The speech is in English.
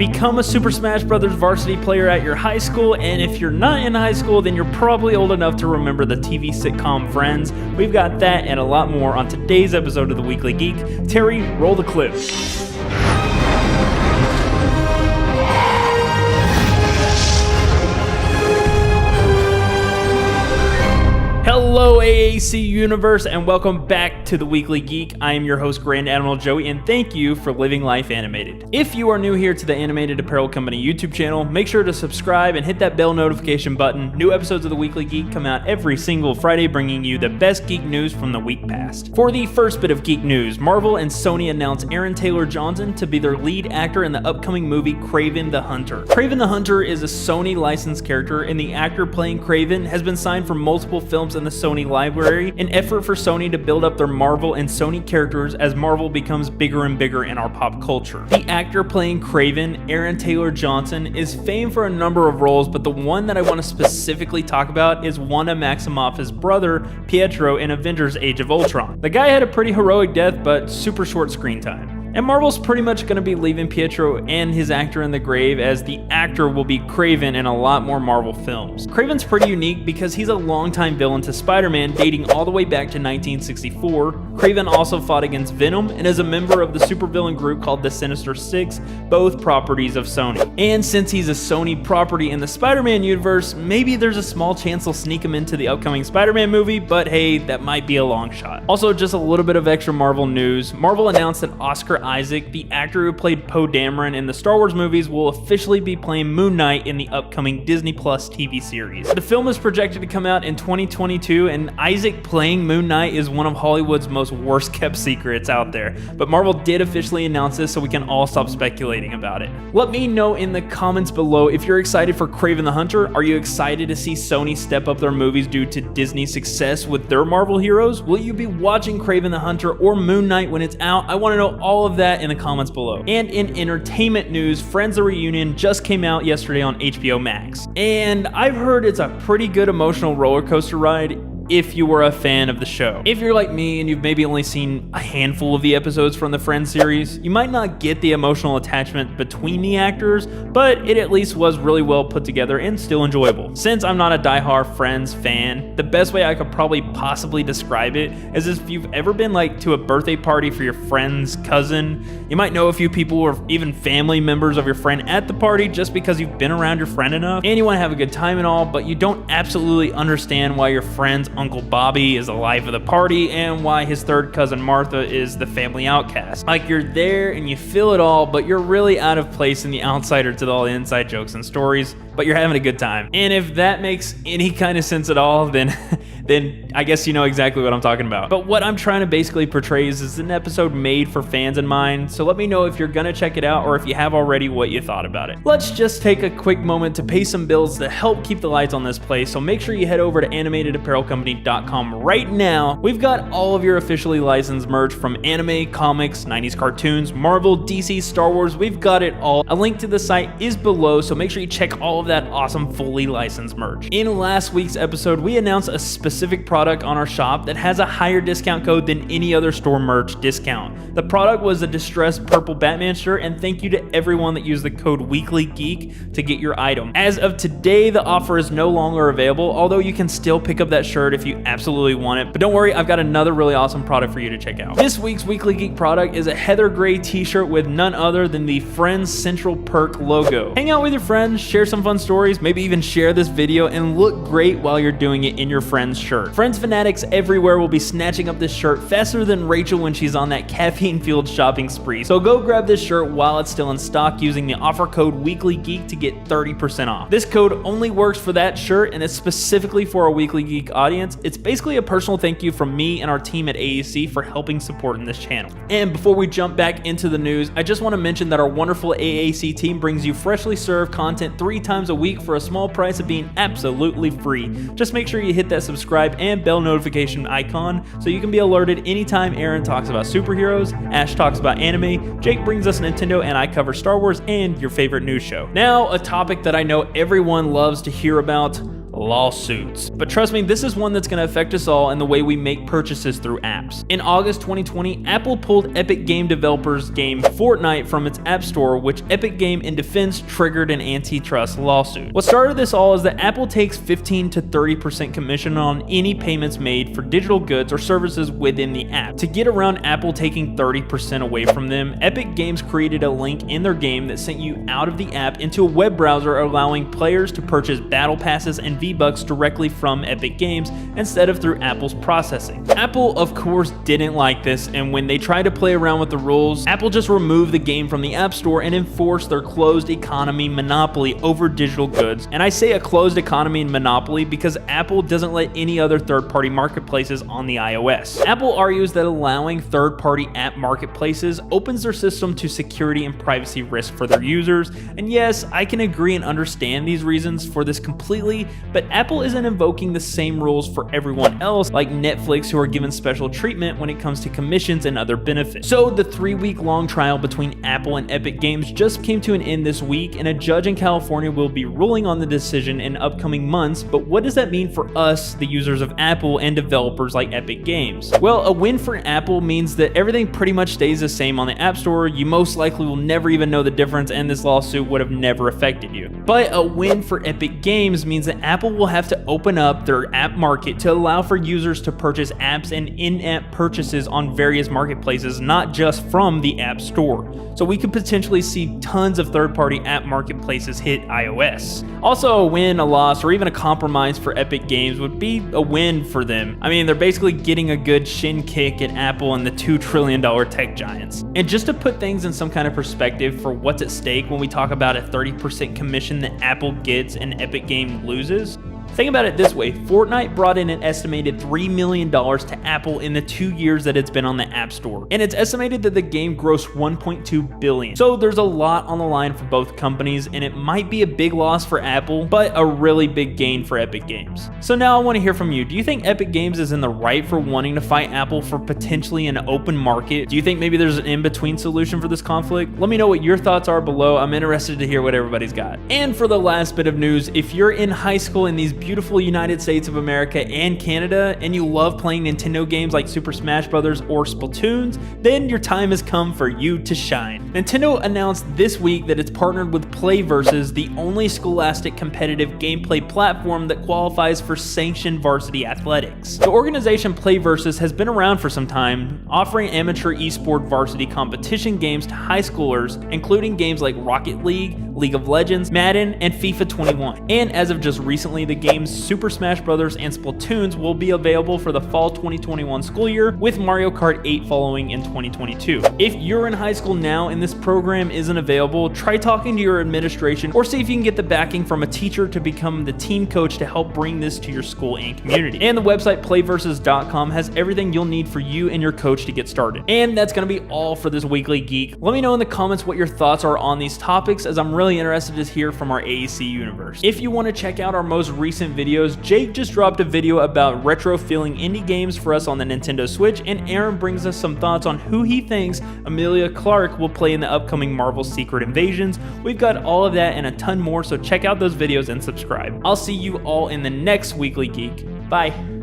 Become a Super Smash Bros. Varsity player at your high school, and if you're not in high school, then you're probably old enough to remember the TV sitcom Friends. We've got that and a lot more on today's episode of the Weekly Geek. Terry, roll the clip. Hello AAC Universe and welcome back to the Weekly Geek. I am your host Grand Admiral Joey and thank you for living life animated. If you are new here to the Animated Apparel Company YouTube channel, make sure to subscribe and hit that bell notification button. New episodes of the Weekly Geek come out every single Friday, bringing you the best geek news from the week past. For the first bit of geek news, Marvel and Sony announced Aaron Taylor Johnson to be their lead actor in the upcoming movie Kraven the Hunter. Kraven the Hunter is a Sony licensed character and the actor playing Kraven has been signed for multiple films in the Sony library, an effort for Sony to build up their Marvel and Sony characters as Marvel becomes bigger and bigger in our pop culture. The actor playing Kraven, Aaron Taylor Johnson, is famed for a number of roles, but the one that I want to specifically talk about is Wanda Maximoff's brother, Pietro, in Avengers Age of Ultron. The guy had a pretty heroic death, but super short screen time. And Marvel's pretty much going to be leaving Pietro and his actor in the grave, as the actor will be Kraven in a lot more Marvel films. Kraven's pretty unique because he's a longtime villain to Spider-Man, dating all the way back to 1964. Kraven also fought against Venom and is a member of the supervillain group called the Sinister Six, both properties of Sony. And since he's a Sony property in the Spider-Man universe, maybe there's a small chance they'll sneak him into the upcoming Spider-Man movie, but hey, that might be a long shot. Also, just a little bit of extra Marvel news. Marvel announced that Oscar Isaac, the actor who played Poe Dameron in the Star Wars movies, will officially be playing Moon Knight in the upcoming Disney Plus TV series. The film is projected to come out in 2022, and Isaac playing Moon Knight is one of Hollywood's most worst kept secrets out there. But Marvel did officially announce this, so we can all stop speculating about it. Let me know in the comments below if you're excited for Kraven the Hunter. Are you excited to see Sony step up their movies due to Disney's success with their Marvel heroes? Will you be watching Kraven the Hunter or Moon Knight when it's out? I want to know all of that in the comments below. And in entertainment news, Friends the Reunion just came out yesterday on HBO Max. And I've heard it's a pretty good emotional roller coaster ride if you were a fan of the show. If you're like me and you've maybe only seen a handful of the episodes from the Friends series, you might not get the emotional attachment between the actors, but it at least was really well put together and still enjoyable. Since I'm not a diehard Friends fan, the best way I could probably possibly describe it is if you've ever been to a birthday party for your friend's cousin. You might know a few people or even family members of your friend at the party just because you've been around your friend enough and you want to have a good time and all, but you don't absolutely understand why your friend's Uncle Bobby is the life of the party and why his third cousin Martha is the family outcast. You're there and you feel it all, but you're really out of place in the outsider to all the inside jokes and stories, but you're having a good time. And if that makes any kind of sense at all, then I guess you know exactly what I'm talking about. But what I'm trying to basically portray is an episode made for fans in mind, so let me know if you're gonna check it out or if you have already what you thought about it. Let's just take a quick moment to pay some bills to help keep the lights on this place, so make sure you head over to animatedapparelcompany.com right now. We've got all of your officially licensed merch from anime, comics, 90s cartoons, Marvel, DC, Star Wars, we've got it all. A link to the site is below, so make sure you check all of that awesome fully licensed merch. In last week's episode, we announced a specific product on our shop that has a higher discount code than any other store merch discount. The product was a distressed purple Batman shirt, and thank you to everyone that used the code Weekly Geek to get your item. As of today, the offer is no longer available, although you can still pick up that shirt if you absolutely want it. But don't worry, I've got another really awesome product for you to check out. This week's Weekly Geek product is a heather gray t-shirt with none other than the Friends Central Perk logo. Hang out with your friends, share some fun stories, maybe even share this video, and look great while you're doing it in your friend's shirt. Friends fanatics everywhere will be snatching up this shirt faster than Rachel when she's on that caffeine-fueled shopping spree. So go grab this shirt while it's still in stock using the offer code Weekly Geek to get 30% off. This code only works for that shirt and it's specifically for our Weekly Geek audience. It's basically a personal thank you from me and our team at AAC for helping support in this channel. And before we jump back into the news, I just want to mention that our wonderful AAC team brings you freshly served content 3 times a week for a small price of being absolutely free. Just make sure you hit that subscribe and bell notification icon so you can be alerted anytime Aaron talks about superheroes, Ash talks about anime, Jake brings us Nintendo, and I cover Star Wars and your favorite news show. Now, a topic that I know everyone loves to hear about: lawsuits. But trust me, this is one that's going to affect us all in the way we make purchases through apps. In August 2020, Apple pulled Epic game developers' game Fortnite from its App Store, which Epic Game in defense triggered an antitrust lawsuit. What started this all is that Apple takes 15 to 30% commission on any payments made for digital goods or services within the app. To get around Apple taking 30% away from them, Epic Games created a link in their game that sent you out of the app into a web browser, allowing players to purchase battle passes and V-Bucks directly from Epic Games instead of through Apple's processing. Apple, of course, didn't like this, and when they tried to play around with the rules, Apple just removed the game from the App Store and enforced their closed economy monopoly over digital goods. And I say a closed economy and monopoly because Apple doesn't let any other third-party marketplaces on the iOS. Apple argues that allowing third-party app marketplaces opens their system to security and privacy risk for their users. And yes, I can agree and understand these reasons for this completely, but Apple isn't invoking the same rules for everyone else like Netflix, who are given special treatment when it comes to commissions and other benefits. So the 3-week-long trial between Apple and Epic Games just came to an end this week, and a judge in California will be ruling on the decision in upcoming months. But what does that mean for us, the users of Apple, and developers like Epic Games? Well, a win for Apple means that everything pretty much stays the same on the App Store. You most likely will never even know the difference, and this lawsuit would have never affected you. But a win for Epic Games means that Apple will have to open up their app market to allow for users to purchase apps and in-app purchases on various marketplaces, not just from the App Store. So we could potentially see tons of third-party app marketplaces hit iOS. Also, a win, a loss, or even a compromise for Epic Games would be a win for them. I mean, they're basically getting a good shin kick at Apple and the $2 trillion tech giants. And just to put things in some kind of perspective for what's at stake when we talk about a 30% commission that Apple gets and Epic Games loses, think about it this way: Fortnite brought in an estimated $3 million to Apple in the 2 years that it's been on the App Store, and it's estimated that the game grossed $1.2 billion. So there's a lot on the line for both companies, and it might be a big loss for Apple, but a really big gain for Epic Games. So now I want to hear from you. Do you think Epic Games is in the right for wanting to fight Apple for potentially an open market? Do you think maybe there's an in-between solution for this conflict? Let me know what your thoughts are below. I'm interested to hear what everybody's got. And for the last bit of news, if you're in high school in these beautiful United States of America and Canada, and you love playing Nintendo games like Super Smash Bros. Or Splatoons, then your time has come for you to shine. Nintendo announced this week that it's partnered with PlayVs, the only scholastic competitive gameplay platform that qualifies for sanctioned varsity athletics. The organization PlayVs has been around for some time, offering amateur esport varsity competition games to high schoolers, including games like Rocket League, League of Legends, Madden, and FIFA 21. And as of just recently, the games Super Smash Bros. And Splatoons will be available for the fall 2021 school year, with Mario Kart 8 following in 2022. If you're in high school now and this program isn't available, try talking to your administration or see if you can get the backing from a teacher to become the team coach to help bring this to your school and community. And the website playversus.com has everything you'll need for you and your coach to get started. And that's going to be all for this Weekly Geek. Let me know in the comments what your thoughts are on these topics, as I'm really interested to hear from our AAC universe. If you want to check out our most recent videos, Jake just dropped a video about retro-feeling indie games for us on the Nintendo Switch, and Aaron brings us some thoughts on who he thinks Emilia Clarke will play in the upcoming Marvel Secret Invasions. We've got all of that and a ton more, so check out those videos and subscribe. I'll see you all in the next Weekly Geek. Bye.